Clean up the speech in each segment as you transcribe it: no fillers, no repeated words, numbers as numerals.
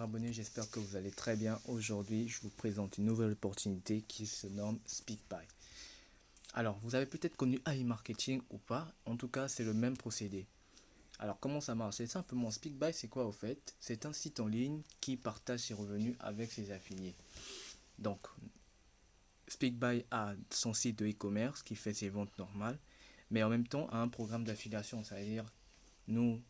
abonnés, j'espère que vous allez très bien. Aujourd'hui, je vous présente une nouvelle opportunité qui se nomme SpeakBuy. Alors, vous avez peut-être connu AI Marketing ou pas, en tout cas, c'est le même procédé. Alors, comment ça marche? C'est simplement SpeakBuy, c'est quoi au fait? C'est un site en ligne qui partage ses revenus avec ses affiliés. Donc, SpeakBuy a son site de e-commerce qui fait ses ventes normales, mais en même temps a un programme d'affiliation, c'est-à-dire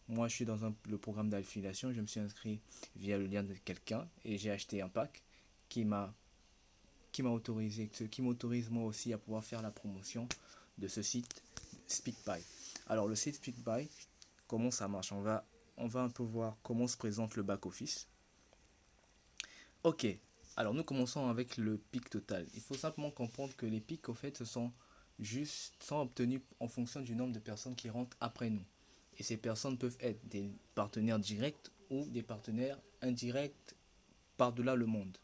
moi je suis dans le programme d'affiliation, je me suis inscrit via le lien de quelqu'un et j'ai acheté un pack qui m'a autorisé, ce qui m'autorise moi aussi à pouvoir faire la promotion de ce site SpeakBuy. Alors le site SpeakBuy, comment ça marche? On va un peu voir comment se présente le back-office. Ok, alors nous commençons avec le pic total. Il faut simplement comprendre que les pics, au fait, sont obtenus en fonction du nombre de personnes qui rentrent après nous. Et ces personnes peuvent être des partenaires directs ou des partenaires indirects par-delà le monde.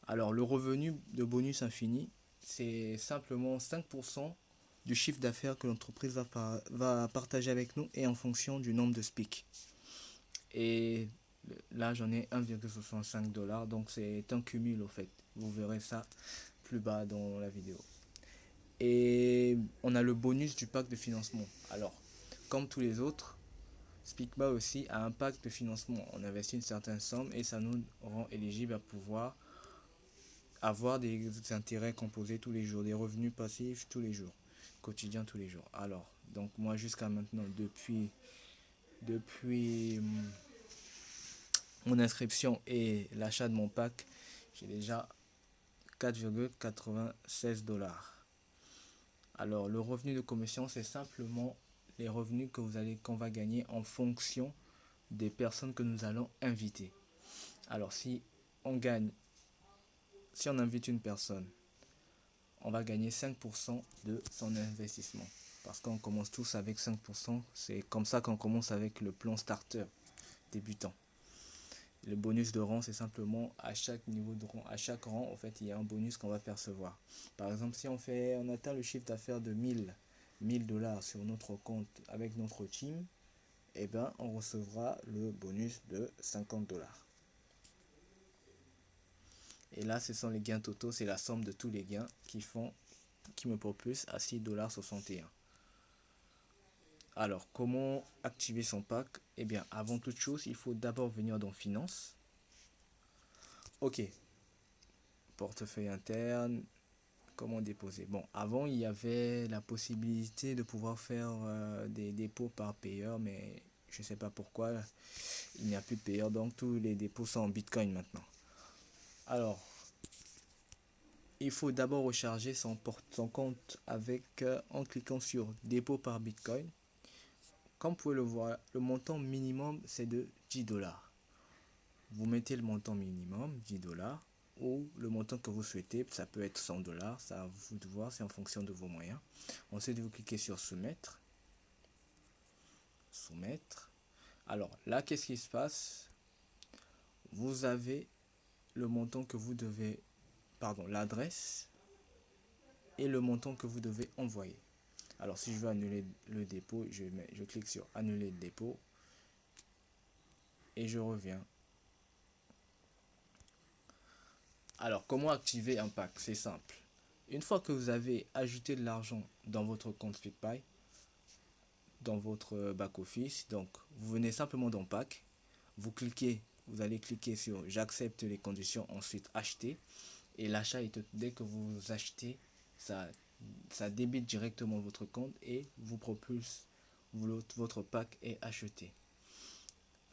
Alors le revenu de bonus infini, c'est simplement 5% du chiffre d'affaires que l'entreprise va partager avec nous et en fonction du nombre de speaks. Et là j'en ai 1,65 $, donc c'est un cumul au fait. Vous verrez ça plus bas dans la vidéo. Et on a le bonus du pack de financement. Alors, comme tous les autres, SpeakBuy aussi a un pack de financement. On investit une certaine somme et ça nous rend éligible à pouvoir avoir des intérêts composés tous les jours, des revenus passifs tous les jours, quotidiens tous les jours. Alors, donc moi jusqu'à maintenant, depuis mon inscription et l'achat de mon pack, j'ai déjà 4,96 $. Alors, le revenu de commission, c'est simplement les revenus qu'on va gagner en fonction des personnes que nous allons inviter. Alors, si on invite une personne, on va gagner 5% de son investissement. Parce qu'on commence tous avec 5%. C'est comme ça qu'on commence avec le plan starter débutant. Le bonus de rang, c'est simplement à chaque niveau de rang, à chaque rang, en fait, il y a un bonus qu'on va percevoir. Par exemple, si on atteint le chiffre d'affaires de 1000 $, sur notre compte avec notre team, eh ben, on recevra le bonus de 50 $. Et là, ce sont les gains totaux, c'est la somme de tous les gains qui me propulse à 6,61 $. Alors, comment activer son pack? Eh bien, avant toute chose, il faut d'abord venir dans Finance. Ok, portefeuille interne, comment déposer? Bon, avant, il y avait la possibilité de pouvoir faire des dépôts par payeur, mais je ne sais pas pourquoi, il n'y a plus de payeur, donc tous les dépôts sont en Bitcoin maintenant. Alors, il faut d'abord recharger son compte en cliquant sur dépôt par Bitcoin. Comme vous pouvez le voir, le montant minimum c'est de 10 $. Vous mettez le montant minimum, 10 $, ou le montant que vous souhaitez, ça peut être 100 $, ça à vous de voir, c'est en fonction de vos moyens. Ensuite, vous cliquez sur soumettre. Soumettre. Alors là, qu'est-ce qui se passe? Vous avez le montant que vous devez, pardon, l'adresse et le montant que vous devez envoyer. Alors si je veux annuler le dépôt, je clique sur annuler le dépôt et je reviens. Alors comment activer un pack? C'est simple. Une fois que vous avez ajouté de l'argent dans votre compte SpeakBuy, dans votre back-office, donc vous venez simplement dans pack, vous allez cliquer sur j'accepte les conditions, ensuite acheter, et l'achat dès que vous achetez, ça débite directement votre compte et vous propulse, votre pack est acheté.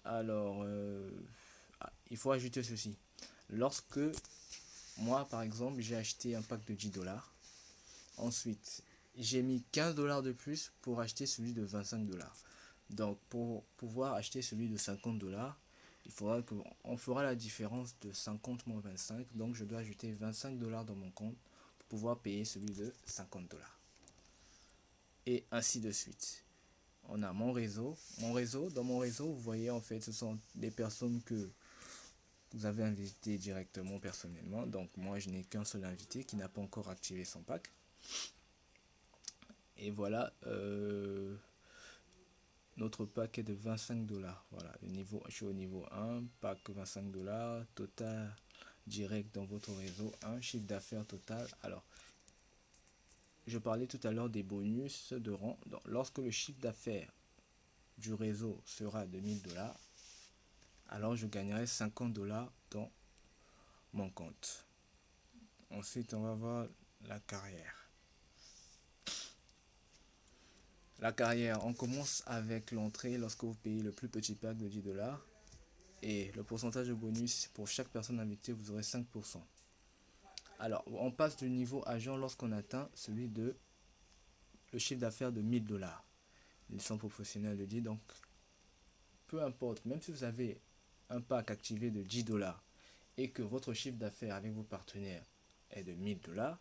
Alors il faut ajouter ceci. Lorsque moi par exemple j'ai acheté un pack de 10 $, ensuite j'ai mis 15 $ de plus pour acheter celui de 25 $. Donc pour pouvoir acheter celui de 50 $, il faudra qu'on fera la différence de 50 moins 25, donc je dois ajouter 25 $ dans mon compte pour pouvoir payer celui de 50 $. Et ainsi de suite. On a mon réseau. Dans mon réseau, vous voyez en fait, ce sont des personnes que vous avez invitées directement personnellement. Donc moi, je n'ai qu'un seul invité qui n'a pas encore activé son pack. Et voilà. notre pack est de 25 $. Voilà, le niveau, je suis au niveau 1, pack 25 $, total direct dans votre réseau, un chiffre d'affaires total. Alors, je parlais tout à l'heure des bonus de rang. Donc, lorsque le chiffre d'affaires du réseau sera de 1000 $, alors je gagnerai 50 $ dans mon compte. Ensuite, on va voir la carrière. La carrière, on commence avec l'entrée lorsque vous payez le plus petit pack de 10 $. Et le pourcentage de bonus pour chaque personne invitée, vous aurez 5%. Alors, on passe du niveau agent lorsqu'on atteint celui de le chiffre d'affaires de 1000 $. Ils sont professionnels de 10, donc peu importe, même si vous avez un pack activé de 10 $ et que votre chiffre d'affaires avec vos partenaires est de 1000 $,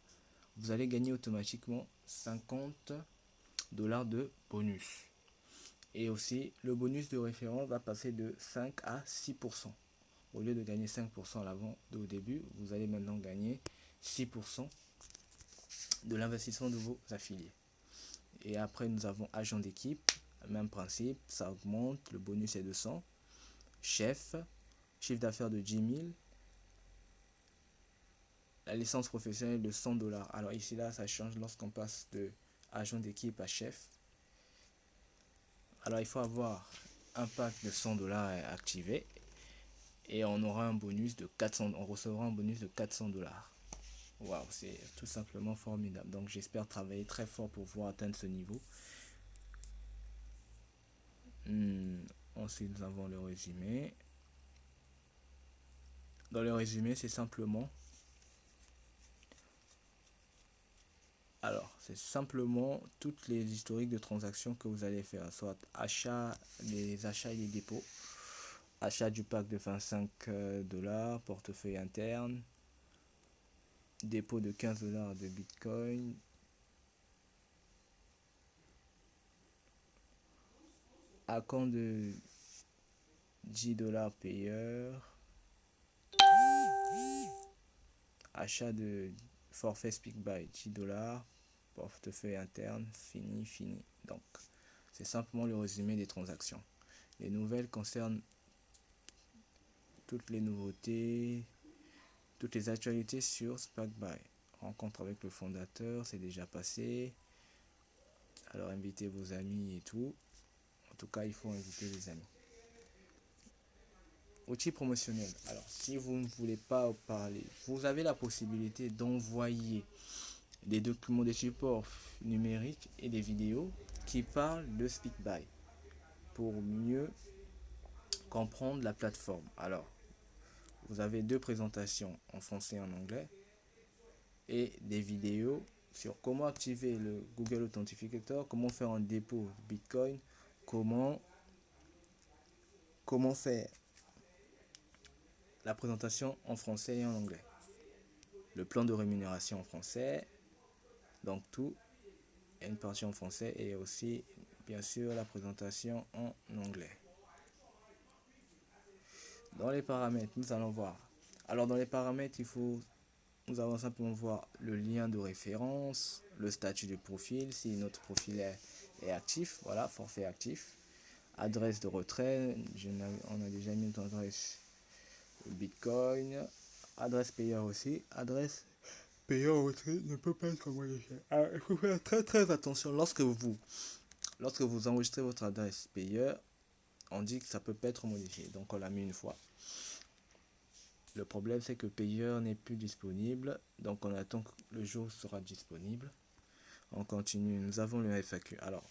vous allez gagner automatiquement 50 $ de bonus. Et aussi, le bonus de référence va passer de 5 à 6%. Au lieu de gagner 5% à l'avant au début, vous allez maintenant gagner 6% de l'investissement de vos affiliés. Et après, nous avons agent d'équipe, même principe, ça augmente, le bonus est de 100. Chef, chiffre d'affaires de 10 000. La licence professionnelle de 100 $. Alors ici, là, ça change lorsqu'on passe de agent d'équipe à chef. Alors il faut avoir un pack de 100 $ activé et on aura un bonus de 400, on recevra un bonus de 400 $. Waouh, c'est tout simplement formidable. Donc j'espère travailler très fort pour pouvoir atteindre ce niveau. Ensuite, nous avons le résumé. Dans le résumé, c'est simplement toutes les historiques de transactions que vous allez faire, soit les achats et les dépôts, achat du pack de 25 $, portefeuille interne, dépôt de 15 $ de Bitcoin, account de 10 $ payeur, achat de forfait SpeakBuy 10 $, portefeuille interne, fini. Donc, c'est simplement le résumé des transactions. Les nouvelles concernent toutes les nouveautés, toutes les actualités sur SpeakBuy. Rencontre avec le fondateur, c'est déjà passé. Alors, invitez vos amis et tout. En tout cas, il faut inviter les amis. Outils promotionnels. Alors, si vous ne voulez pas parler, vous avez la possibilité d'envoyer des documents de support numériques et des vidéos qui parlent de SpeakBuy pour mieux comprendre la plateforme. Alors, vous avez deux présentations en français et en anglais et des vidéos sur comment activer le Google Authenticator, comment faire un dépôt Bitcoin, comment faire la présentation en français et en anglais, le plan de rémunération en français, donc tout est une partie en français et aussi bien sûr la présentation en anglais. Dans les paramètres, nous allons voir. Alors dans les paramètres, nous allons simplement voir le lien de référence, le statut du profil, si notre profil est actif, voilà, forfait actif, adresse de retrait, on a déjà mis notre adresse Bitcoin, adresse payeur aussi, adresse payeur aussi ne peut pas être modifiée. Alors, il faut faire très attention lorsque vous enregistrez votre adresse payeur, on dit que ça peut pas être modifié, donc on l'a mis une fois. Le problème c'est que payeur n'est plus disponible, donc on attend que le jour sera disponible. On continue, nous avons le FAQ. Alors,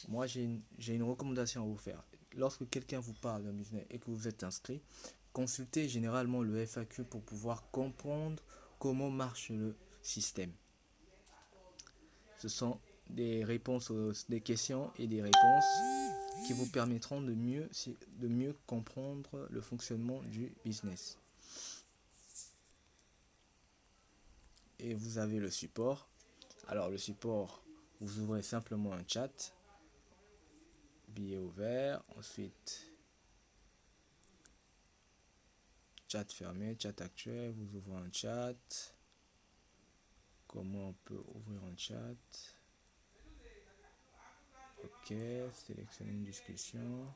moi j'ai une recommandation à vous faire. Lorsque quelqu'un vous parle d'un business et que vous êtes inscrit, consultez généralement le FAQ pour pouvoir comprendre comment marche le système. Ce sont des réponses, des questions et des réponses qui vous permettront de mieux comprendre le fonctionnement du business. Et vous avez le support. Alors le support, vous ouvrez simplement un chat, billet ouvert, ensuite chat fermé, chat actuel, vous ouvrez un chat. Comment on peut ouvrir un chat? Ok, sélectionner une discussion.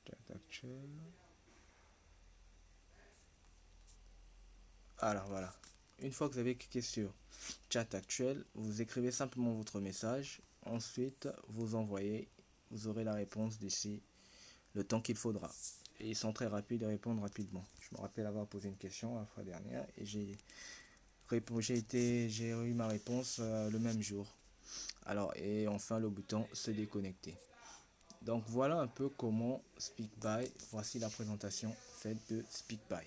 Chat actuel. Alors voilà. Une fois que vous avez cliqué sur chat actuel, vous écrivez simplement votre message. Ensuite, vous envoyez. Vous aurez la réponse d'ici le temps qu'il faudra. Et ils sont très rapides et répondent rapidement. Je me rappelle avoir posé une question la fois dernière et j'ai eu ma réponse le même jour. Alors, et enfin le bouton se déconnecter. Donc voilà un peu comment SpeakBy, voici la présentation faite de SpeakBy.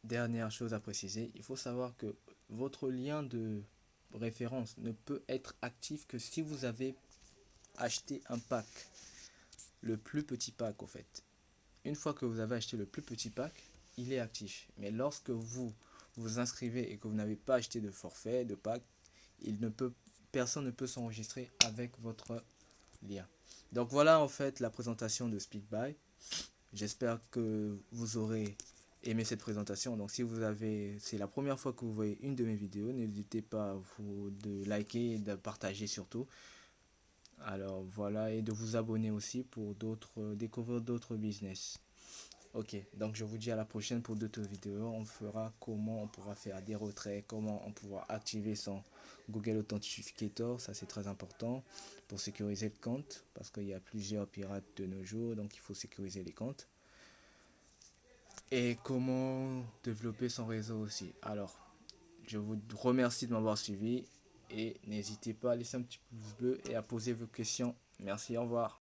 Dernière chose à préciser, il faut savoir que votre lien de référence ne peut être actif que si vous avez acheté un pack, le plus petit pack au fait. Une fois que vous avez acheté le plus petit pack, il est actif. Mais lorsque vous vous inscrivez et que vous n'avez pas acheté de forfait, de pack, personne ne peut s'enregistrer avec votre lien. Donc voilà en fait la présentation de SpeakBy. J'espère que vous aurez aimé cette présentation. Donc si c'est la première fois que vous voyez une de mes vidéos, n'hésitez pas de liker et de partager surtout. Alors voilà, et de vous abonner aussi pour découvrir d'autres business. Ok, donc je vous dis à la prochaine pour d'autres vidéos. On fera comment on pourra faire des retraits, comment on pourra activer son Google Authenticator, ça c'est très important pour sécuriser le compte parce qu'il y a plusieurs pirates de nos jours, donc il faut sécuriser les comptes. Et comment développer son réseau aussi. Alors, je vous remercie de m'avoir suivi et n'hésitez pas à laisser un petit pouce bleu et à poser vos questions. Merci, au revoir.